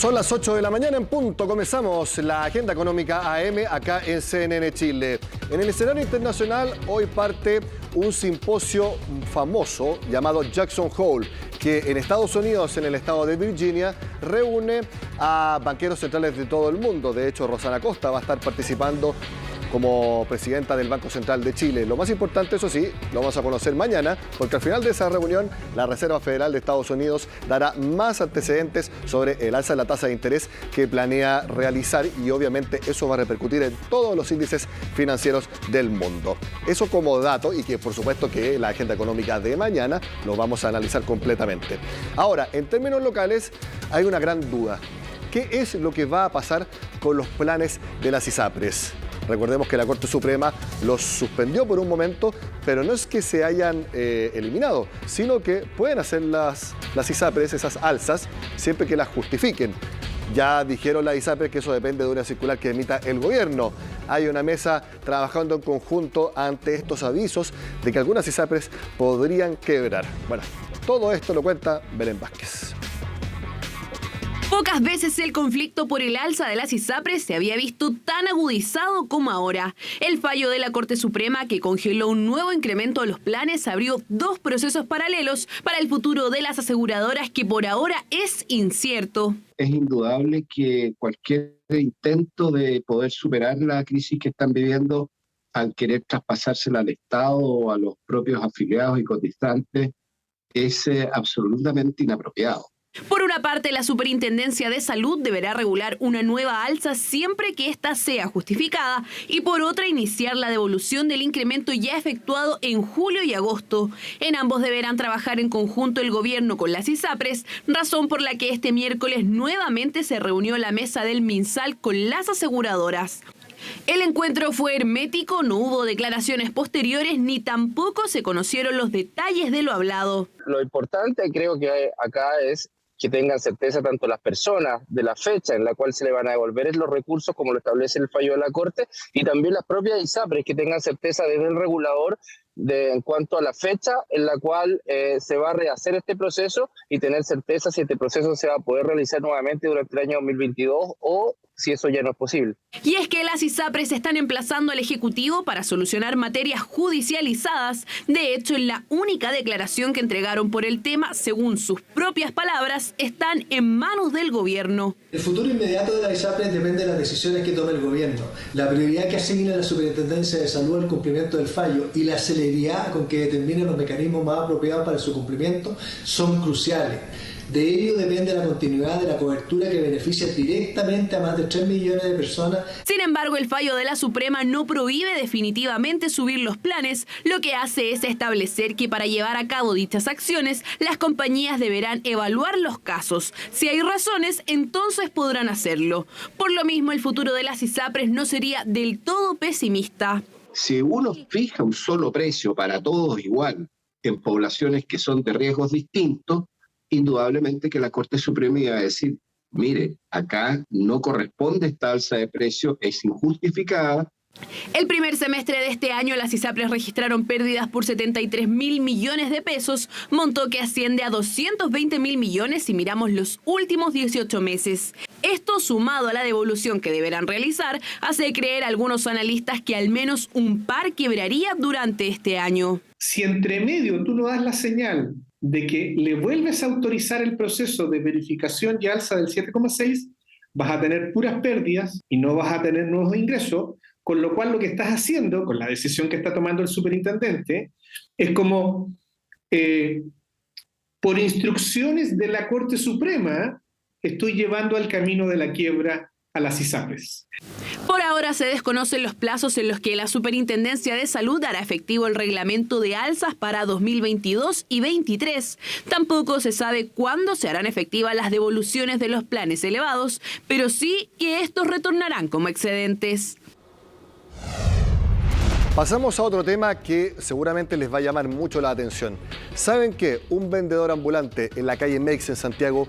Son las 8 de la mañana en punto. Comenzamos la agenda económica AM acá en CNN Chile. En el escenario internacional hoy parte un simposio famoso llamado Jackson Hole, que en Estados Unidos, en el estado de Virginia, reúne a banqueros centrales de todo el mundo. De hecho, Rosana Costa va a estar participando como presidenta del Banco Central de Chile. Lo más importante, eso sí, lo vamos a conocer mañana, porque al final de esa reunión la Reserva Federal de Estados Unidos dará más antecedentes sobre el alza de la tasa de interés que planea realizar, y obviamente eso va a repercutir en todos los índices financieros del mundo. Eso como dato, y que por supuesto que la agenda económica de mañana lo vamos a analizar completamente. Ahora, en términos locales, hay una gran duda. ¿Qué es lo que va a pasar con los planes de las ISAPRES? Recordemos que la Corte Suprema los suspendió por un momento, pero no es que se hayan eliminado, sino que pueden hacer las ISAPRES, esas alzas, siempre que las justifiquen. Ya dijeron las ISAPRES que eso depende de una circular que emita el gobierno. Hay una mesa trabajando en conjunto ante estos avisos de que algunas ISAPRES podrían quebrar. Bueno, todo esto lo cuenta Belén Vázquez. Pocas veces el conflicto por el alza de las ISAPRES se había visto tan agudizado como ahora. El fallo de la Corte Suprema, que congeló un nuevo incremento de los planes, abrió dos procesos paralelos para el futuro de las aseguradoras que por ahora es incierto. Es indudable que cualquier intento de poder superar la crisis que están viviendo al querer traspasársela al Estado o a los propios afiliados y cotizantes es absolutamente inapropiado. Por una parte, la Superintendencia de Salud deberá regular una nueva alza siempre que ésta sea justificada, y por otra, iniciar la devolución del incremento ya efectuado en julio y agosto. En ambos deberán trabajar en conjunto el gobierno con las ISAPRES, razón por la que este miércoles nuevamente se reunió la mesa del MinSal con las aseguradoras. El encuentro fue hermético, no hubo declaraciones posteriores ni tampoco se conocieron los detalles de lo hablado. Lo importante creo que acá es que tengan certeza tanto las personas de la fecha en la cual se le van a devolver los recursos, como lo establece el fallo de la Corte, y también las propias ISAPRES que tengan certeza desde el regulador en cuanto a la fecha en la cual se va a rehacer este proceso, y tener certeza si este proceso se va a poder realizar nuevamente durante el año 2022 o si eso ya no es posible. Y es que las ISAPRES están emplazando al Ejecutivo para solucionar materias judicializadas. De hecho, en la única declaración que entregaron por el tema, según sus propias palabras, están en manos del gobierno. El futuro inmediato de las ISAPRES depende de las decisiones que tome el gobierno, la prioridad que asigne la Superintendencia de Salud al cumplimiento del fallo y la celeridad con que determinen los mecanismos más apropiados para su cumplimiento son cruciales. De ello depende la continuidad de la cobertura que beneficia directamente a más de 3 millones de personas. Sin embargo, el fallo de la Suprema no prohíbe definitivamente subir los planes. Lo que hace es establecer que para llevar a cabo dichas acciones, las compañías deberán evaluar los casos. Si hay razones, entonces podrán hacerlo. Por lo mismo, el futuro de las ISAPRES no sería del todo pesimista. Si uno fija un solo precio para todos igual en poblaciones que son de riesgos distintos, indudablemente que la Corte Suprema iba a decir, mire, acá no corresponde esta alza de precio, es injustificada. El primer semestre de este año, las ISAPRES registraron pérdidas por 73.000 millones de pesos, monto que asciende a 220.000 millones si miramos los últimos 18 meses. Esto, sumado a la devolución que deberán realizar, hace creer a algunos analistas que al menos un par quebraría durante este año. Si entre medio tú no das la señal de que le vuelves a autorizar el proceso de verificación y alza del 7,6, vas a tener puras pérdidas y no vas a tener nuevos ingresos, con lo cual lo que estás haciendo, con la decisión que está tomando el superintendente, es como, por instrucciones de la Corte Suprema, estoy llevando al camino de la quiebra a las ISAPRES. Por ahora se desconocen los plazos en los que la Superintendencia de Salud hará efectivo el reglamento de alzas para 2022 y 2023. Tampoco se sabe cuándo se harán efectivas las devoluciones de los planes elevados, pero sí que estos retornarán como excedentes. Pasamos a otro tema que seguramente les va a llamar mucho la atención. ¿Saben que un vendedor ambulante en la calle Meix en Santiago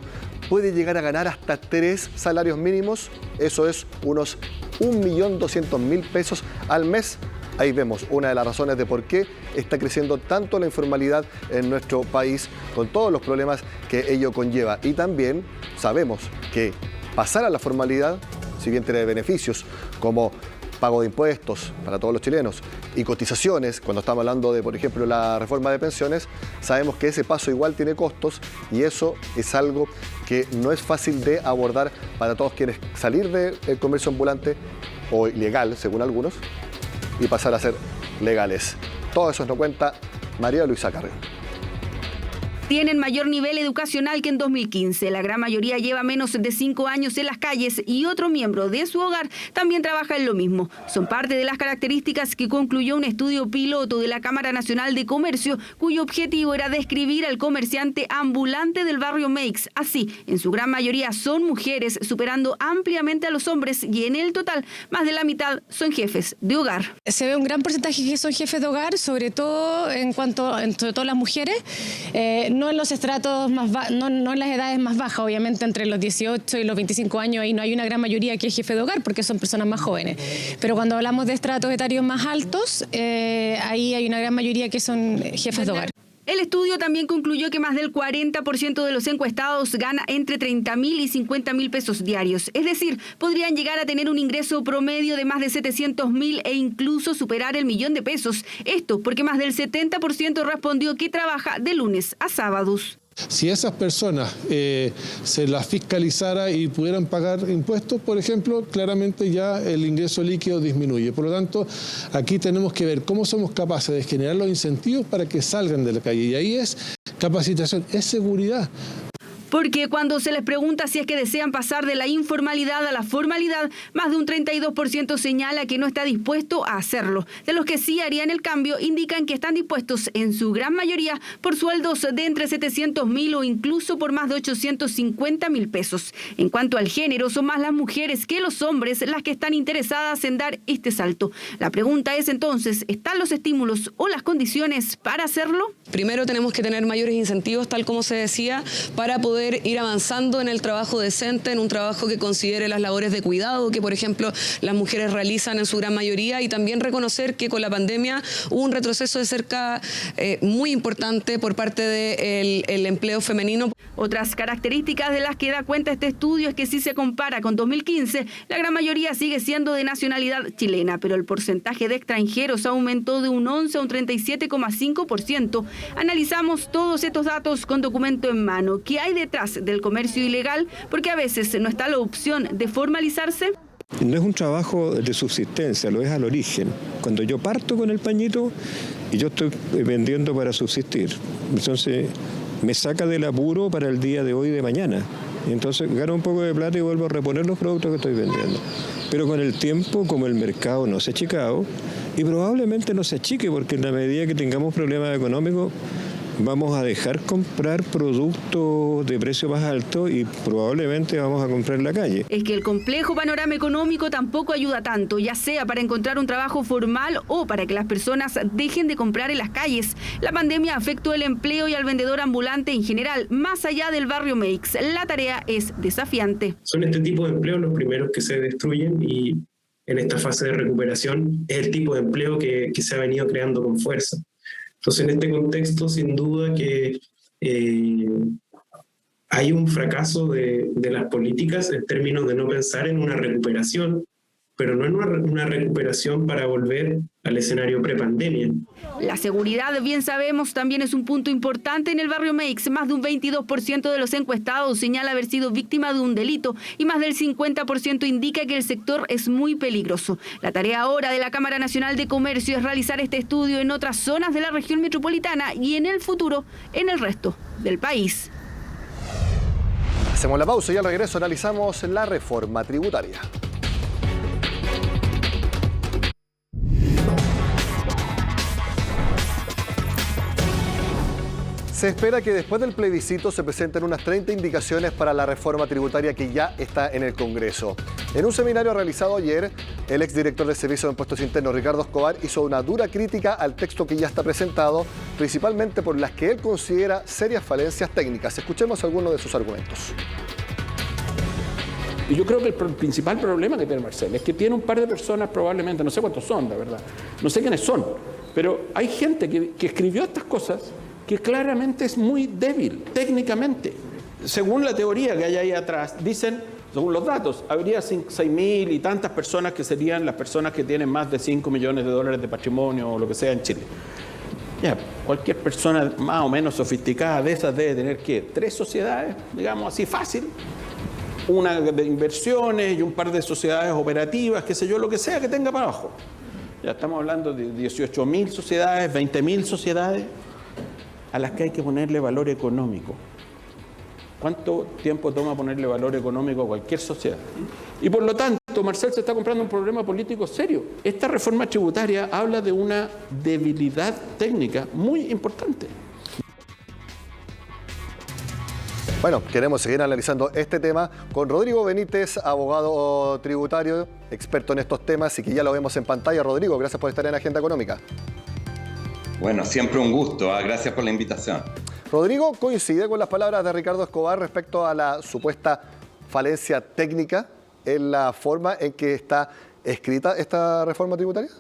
puede llegar a ganar hasta 3 salarios mínimos? Eso es unos 1.200.000 pesos al mes. Ahí vemos una de las razones de por qué está creciendo tanto la informalidad en nuestro país, con todos los problemas que ello conlleva. Y también sabemos que pasar a la formalidad, si bien tiene beneficios como pago de impuestos para todos los chilenos y cotizaciones, cuando estamos hablando de, por ejemplo, la reforma de pensiones, sabemos que ese paso igual tiene costos y eso es algo que no es fácil de abordar para todos quienes salir del comercio ambulante o ilegal, según algunos, y pasar a ser legales. Todo eso nos cuenta María Luisa Carrión. Tienen mayor nivel educacional que en 2015. La gran mayoría lleva menos de 5 años en las calles y otro miembro de su hogar también trabaja en lo mismo. Son parte de las características que concluyó un estudio piloto de la Cámara Nacional de Comercio, cuyo objetivo era describir al comerciante ambulante del barrio Meix. Así, en su gran mayoría son mujeres, superando ampliamente a los hombres, y en el total, más de la mitad son jefes de hogar. Se ve un gran porcentaje que son jefes de hogar, sobre todo sobre todo las mujeres. No en los estratos no en las edades más bajas, obviamente entre los 18 y los 25 años ahí no hay una gran mayoría que es jefe de hogar porque son personas más jóvenes. Pero cuando hablamos de estratos etarios más altos, ahí hay una gran mayoría que son jefes de hogar. El estudio también concluyó que más del 40% de los encuestados gana entre 30.000 y 50.000 pesos diarios. Es decir, podrían llegar a tener un ingreso promedio de más de 700.000 e incluso superar el millón de pesos. Esto porque más del 70% respondió que trabaja de lunes a sábados. Si esas personas se las fiscalizara y pudieran pagar impuestos, por ejemplo, claramente ya el ingreso líquido disminuye. Por lo tanto, aquí tenemos que ver cómo somos capaces de generar los incentivos para que salgan de la calle. Y ahí es capacitación, es seguridad. Porque cuando se les pregunta si es que desean pasar de la informalidad a la formalidad, más de un 32% señala que no está dispuesto a hacerlo. De los que sí harían el cambio, indican que están dispuestos, en su gran mayoría, por sueldos de entre 700.000 o incluso por más de 850.000 pesos. En cuanto al género, son más las mujeres que los hombres las que están interesadas en dar este salto. La pregunta es entonces, ¿están los estímulos o las condiciones para hacerlo? Primero tenemos que tener mayores incentivos, tal como se decía, para poder ir avanzando en el trabajo decente, en un trabajo que considere las labores de cuidado que, por ejemplo, las mujeres realizan en su gran mayoría, y también reconocer que con la pandemia hubo un retroceso de cerca muy importante por parte del empleo femenino. Otras características de las que da cuenta este estudio es que si se compara con 2015, la gran mayoría sigue siendo de nacionalidad chilena, pero el porcentaje de extranjeros aumentó de un 11 a un 37,5%. Analizamos todos estos datos con documento en mano. ¿Qué hay detrás del comercio ilegal? Porque a veces no está la opción de formalizarse. No es un trabajo de subsistencia, lo es al origen. Cuando yo parto con el pañito y yo estoy vendiendo para subsistir, entonces me saca del apuro para el día de hoy y de mañana. Entonces gano un poco de plata y vuelvo a reponer los productos que estoy vendiendo. Pero con el tiempo, como el mercado no se ha achicado, y probablemente no se achique, porque en la medida que tengamos problemas económicos, vamos a dejar comprar productos de precio más alto y probablemente vamos a comprar en la calle. Es que el complejo panorama económico tampoco ayuda tanto, ya sea para encontrar un trabajo formal o para que las personas dejen de comprar en las calles. La pandemia afectó el empleo y al vendedor ambulante en general, más allá del barrio Meix. La tarea es desafiante. Son este tipo de empleos los primeros que se destruyen, y en esta fase de recuperación es el tipo de empleo que se ha venido creando con fuerza. Entonces, en este contexto, sin duda que hay un fracaso de las políticas en términos de no pensar en una recuperación, pero no en una recuperación para volver al escenario prepandemia. La seguridad, bien sabemos, también es un punto importante en el barrio Meix. Más de un 22% de los encuestados señala haber sido víctima de un delito y más del 50% indica que el sector es muy peligroso. La tarea ahora de la Cámara Nacional de Comercio es realizar este estudio en otras zonas de la región metropolitana y en el futuro en el resto del país. Hacemos la pausa y al regreso analizamos la reforma tributaria. Se espera que después del plebiscito se presenten unas 30 indicaciones para la reforma tributaria que ya está en el Congreso. En un seminario realizado ayer, el exdirector del Servicio de Impuestos Internos, Ricardo Escobar, hizo una dura crítica al texto que ya está presentado, principalmente por las que él considera serias falencias técnicas. Escuchemos algunos de sus argumentos. Y yo creo que el principal problema que tiene Marcel es que tiene un par de personas, probablemente, no sé cuántos son, la verdad, no sé quiénes son, pero hay gente que escribió estas cosas que claramente es muy débil técnicamente. Según la teoría que hay ahí atrás, dicen según los datos, habría 6.000 y tantas personas que serían las personas que tienen más de 5 millones de dólares de patrimonio o lo que sea en Chile. Ya, cualquier persona más o menos sofisticada de esas debe tener, ¿qué? 3 sociedades, digamos así, fácil. Una de inversiones y un par de sociedades operativas, qué sé yo, lo que sea que tenga para abajo. Ya estamos hablando de 18.000 sociedades, 20.000 sociedades a las que hay que ponerle valor económico. ¿Cuánto tiempo toma ponerle valor económico a cualquier sociedad? Y por lo tanto, Marcel se está comprando un problema político serio. Esta reforma tributaria habla de una debilidad técnica muy importante. Bueno, queremos seguir analizando este tema con Rodrigo Benítez, abogado tributario, experto en estos temas y que ya lo vemos en pantalla. Rodrigo, gracias por estar en Agenda Económica. Bueno, siempre un gusto. Gracias por la invitación. Rodrigo, ¿coincide con las palabras de Ricardo Escobar respecto a la supuesta falencia técnica en la forma en que está escrita esta reforma tributaria?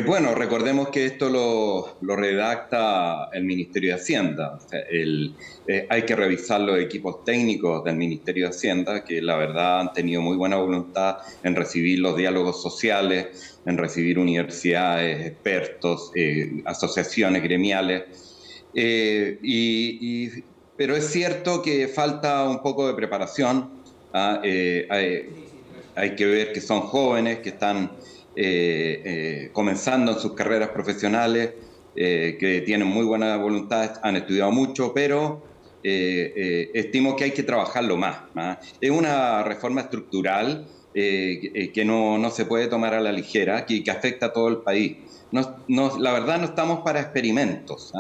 Bueno, recordemos que esto lo redacta el Ministerio de Hacienda. O sea, hay que revisar los equipos técnicos del Ministerio de Hacienda, que la verdad han tenido muy buena voluntad en recibir los diálogos sociales, en recibir universidades, expertos, asociaciones gremiales. Pero es cierto que falta un poco de preparación. Hay que ver que son jóvenes, que están comenzando en sus carreras profesionales, que tienen muy buena voluntad, han estudiado mucho, pero estimo que hay que trabajarlo más. Es una reforma estructural que no se puede tomar a la ligera, que afecta a todo el país. La verdad no estamos para experimentos,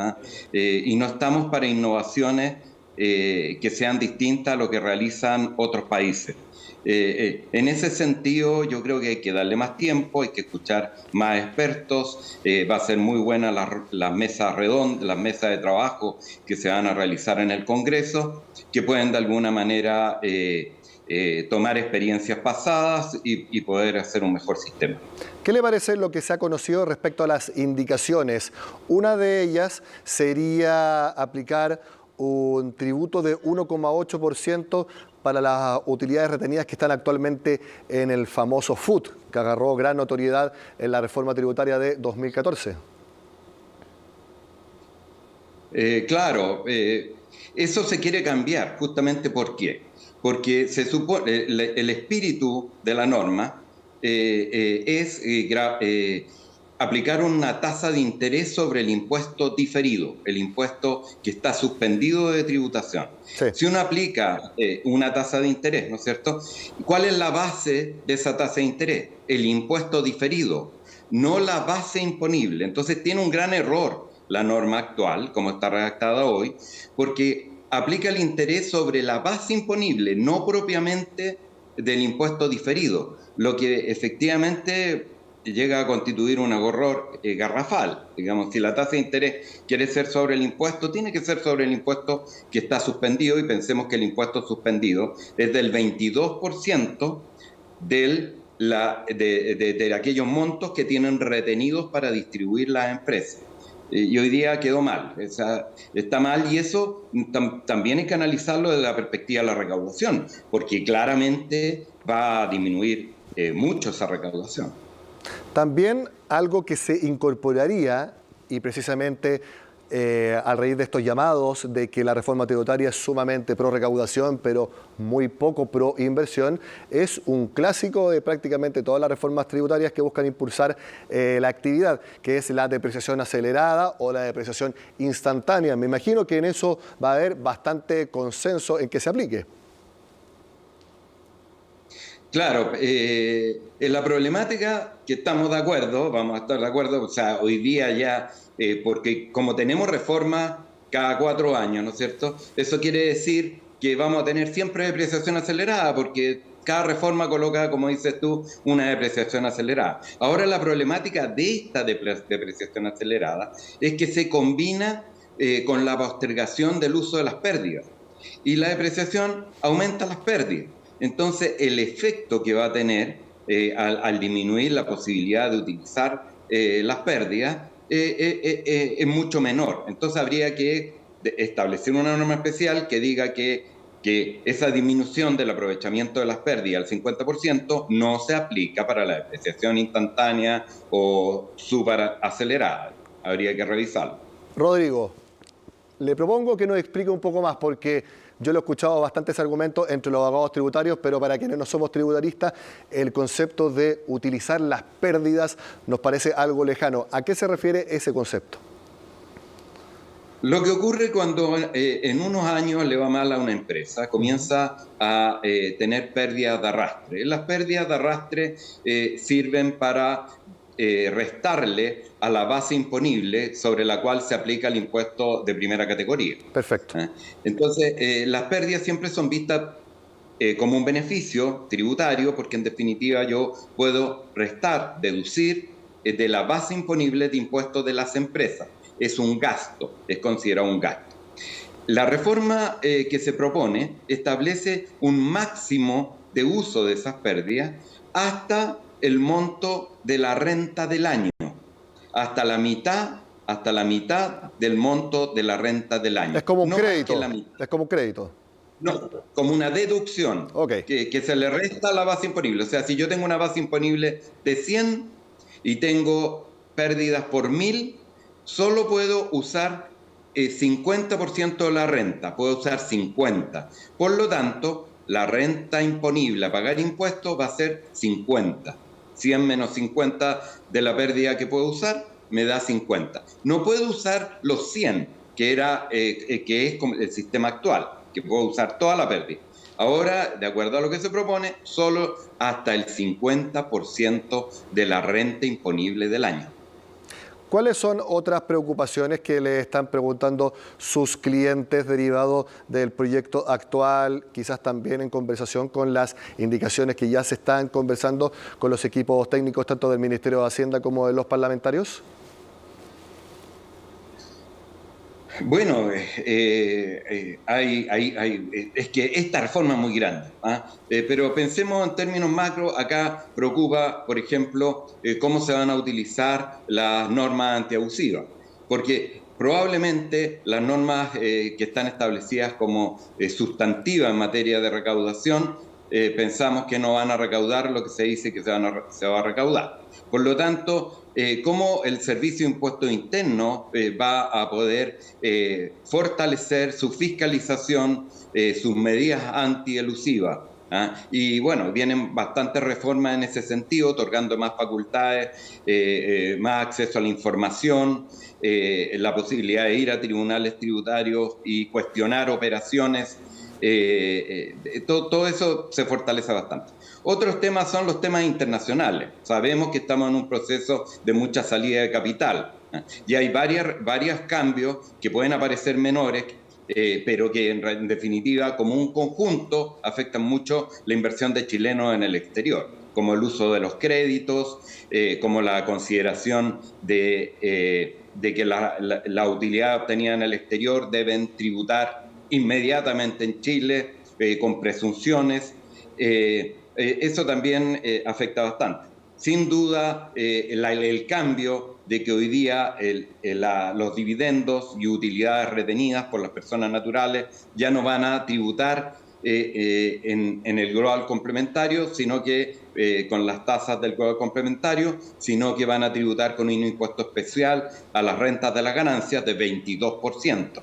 y no estamos para innovaciones que sean distintas a lo que realizan otros países. En ese sentido, yo creo que hay que darle más tiempo, hay que escuchar más expertos. Va a ser muy buena las mesas redondas, las mesas de trabajo que se van a realizar en el Congreso, que pueden de alguna manera tomar experiencias pasadas y poder hacer un mejor sistema. ¿Qué le parece lo que se ha conocido respecto a las indicaciones? Una de ellas sería aplicar un tributo de 1,8% para las utilidades retenidas que están actualmente en el famoso FUT, que agarró gran notoriedad en la reforma tributaria de 2014. Claro, eso se quiere cambiar, justamente ¿por qué? Porque se supone, el espíritu de la norma es aplicar una tasa de interés sobre el impuesto diferido, el impuesto que está suspendido de tributación. Sí. Si uno aplica una tasa de interés, ¿no es cierto? ¿Cuál es la base de esa tasa de interés? El impuesto diferido, no la base imponible. Entonces tiene un gran error la norma actual, como está redactada hoy, porque aplica el interés sobre la base imponible, no propiamente del impuesto diferido, lo que efectivamente llega a constituir un error garrafal. Digamos, si la tasa de interés quiere ser sobre el impuesto, tiene que ser sobre el impuesto que está suspendido, y pensemos que el impuesto suspendido es del 22% de aquellos montos que tienen retenidos para distribuir las empresas. Y hoy día quedó mal, está mal, y eso también hay que analizarlo desde la perspectiva de la recaudación, porque claramente va a disminuir mucho esa recaudación. También algo que se incorporaría, y precisamente a raíz de estos llamados de que la reforma tributaria es sumamente pro recaudación, pero muy poco pro inversión, es un clásico de prácticamente todas las reformas tributarias que buscan impulsar la actividad, que es la depreciación acelerada o la depreciación instantánea. Me imagino que en eso va a haber bastante consenso en que se aplique. Claro, en la problemática que estamos de acuerdo, vamos a estar de acuerdo, o sea, hoy día ya, porque como tenemos reformas cada 4 años, ¿no es cierto? Eso quiere decir que vamos a tener siempre depreciación acelerada, porque cada reforma coloca, como dices tú, una depreciación acelerada. Ahora la problemática de esta depreciación acelerada es que se combina con la postergación del uso de las pérdidas, y la depreciación aumenta las pérdidas. Entonces, el efecto que va a tener al disminuir la posibilidad de utilizar las pérdidas es mucho menor. Entonces, habría que establecer una norma especial que diga que que esa disminución del aprovechamiento de las pérdidas al 50% no se aplica para la depreciación instantánea o superacelerada. Habría que revisarlo. Rodrigo, le propongo que nos explique un poco más, porque yo lo he escuchado bastantes argumentos entre los abogados tributarios, pero para quienes no somos tributaristas, el concepto de utilizar las pérdidas nos parece algo lejano. ¿A qué se refiere ese concepto? Lo que ocurre cuando en unos años le va mal a una empresa, comienza a tener pérdidas de arrastre. Las pérdidas de arrastre sirven para restarle a la base imponible sobre la cual se aplica el impuesto de primera categoría. Perfecto. Entonces, las pérdidas siempre son vistas como un beneficio tributario, porque en definitiva yo puedo restar, deducir de la base imponible de impuestos de las empresas. Es un gasto, es considerado un gasto. La reforma que se propone establece un máximo de uso de esas pérdidas hasta el monto de la renta del año, hasta la mitad del monto de la renta del año. Es como un crédito. Es como un crédito. No, como una deducción que se le resta a la base imponible. O sea, si yo tengo una base imponible de 100 y tengo pérdidas por 1000, solo puedo usar 50% de la renta, puedo usar 50. Por lo tanto, la renta imponible a pagar impuestos va a ser 50. 100 menos 50 de la pérdida que puedo usar me da 50. No puedo usar los 100, que es como el sistema actual, que puedo usar toda la pérdida. Ahora, de acuerdo a lo que se propone, solo hasta el 50% de la renta imponible del año. ¿Cuáles son otras preocupaciones que le están preguntando sus clientes derivados del proyecto actual, quizás también en conversación con las indicaciones que ya se están conversando con los equipos técnicos tanto del Ministerio de Hacienda como de los parlamentarios? Bueno, es que esta reforma es muy grande, pero pensemos en términos macro. Acá preocupa, por ejemplo, cómo se van a utilizar las normas antiabusivas, porque probablemente las normas que están establecidas como sustantivas en materia de recaudación, pensamos que no van a recaudar lo que se dice que se va a recaudar. Por lo tanto, cómo el Servicio de Impuestos Internos va a poder fortalecer su fiscalización, sus medidas antielusivas. Y bueno, vienen bastantes reformas en ese sentido, otorgando más facultades, más acceso a la información, la posibilidad de ir a tribunales tributarios y cuestionar operaciones. Todo eso se fortalece bastante. Otros temas son los temas internacionales. Sabemos que estamos en un proceso de mucha salida de capital, y hay varios cambios que pueden aparecer menores, pero que en definitiva, como un conjunto, afectan mucho la inversión de chilenos en el exterior, como el uso de los créditos, como la consideración de que la utilidad obtenida en el exterior deben tributar inmediatamente en Chile, con presunciones. Eso también afecta bastante. Sin duda, el cambio de que hoy día los dividendos y utilidades retenidas por las personas naturales ya no van a tributar en el global complementario, sino que con las tasas del global complementario, sino que van a tributar con un impuesto especial a las rentas de las ganancias de 22%.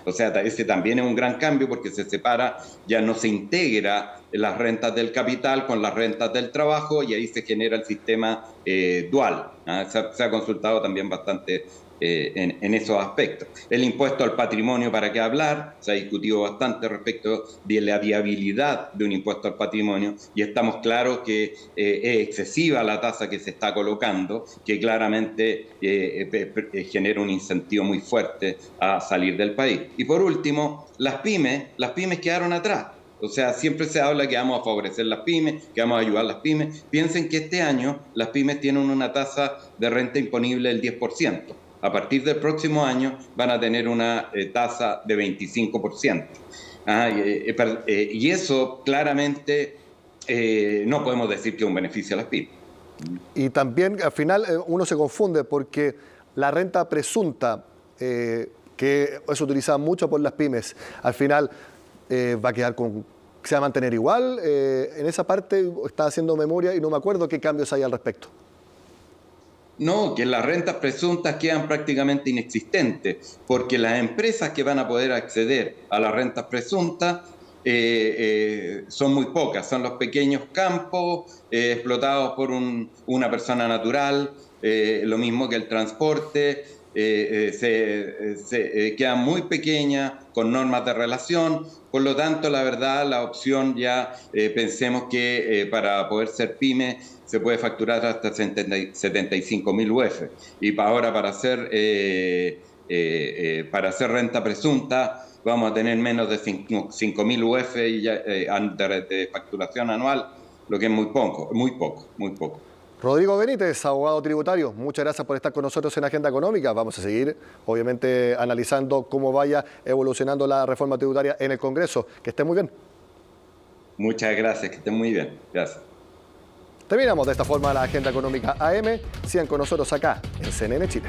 O sea, ese también es un gran cambio, porque se separa, ya no se integra las rentas del capital con las rentas del trabajo, y ahí se genera el sistema dual. Se ha consultado también bastante en esos aspectos. El impuesto al patrimonio, ¿para qué hablar? Se ha discutido bastante respecto de la viabilidad de un impuesto al patrimonio, y estamos claros que es excesiva la tasa que se está colocando, que claramente genera un incentivo muy fuerte a salir del país. Y por último, las pymes quedaron atrás. O sea, siempre se habla que vamos a favorecer las pymes, que vamos a ayudar a las pymes. Piensen que este año las pymes tienen una tasa de renta imponible del 10%. A partir del próximo año van a tener una tasa de 25%. Y eso claramente no podemos decir que es un beneficio a las pymes. Y también al final uno se confunde, porque la renta presunta, que es utilizada mucho por las pymes, al final va a quedar se va a mantener igual. En esa parte estaba haciendo memoria y no me acuerdo qué cambios hay al respecto. No, que las rentas presuntas quedan prácticamente inexistentes, porque las empresas que van a poder acceder a las rentas presuntas son muy pocas, son los pequeños campos explotados por una persona natural, lo mismo que el transporte, quedan muy pequeñas, con normas de relación. Por lo tanto, la verdad, la opción ya pensemos que para poder ser pyme se puede facturar hasta 75.000 UF. Y ahora para hacer renta presunta vamos a tener menos de 5.000 UF y ya, de facturación anual, lo que es muy poco. Rodrigo Benítez, abogado tributario, muchas gracias por estar con nosotros en Agenda Económica. Vamos a seguir, obviamente, analizando cómo vaya evolucionando la reforma tributaria en el Congreso. Que esté muy bien. Muchas gracias, que estén muy bien. Gracias. Terminamos de esta forma la Agenda Económica AM. Sigan con nosotros acá en CNN Chile.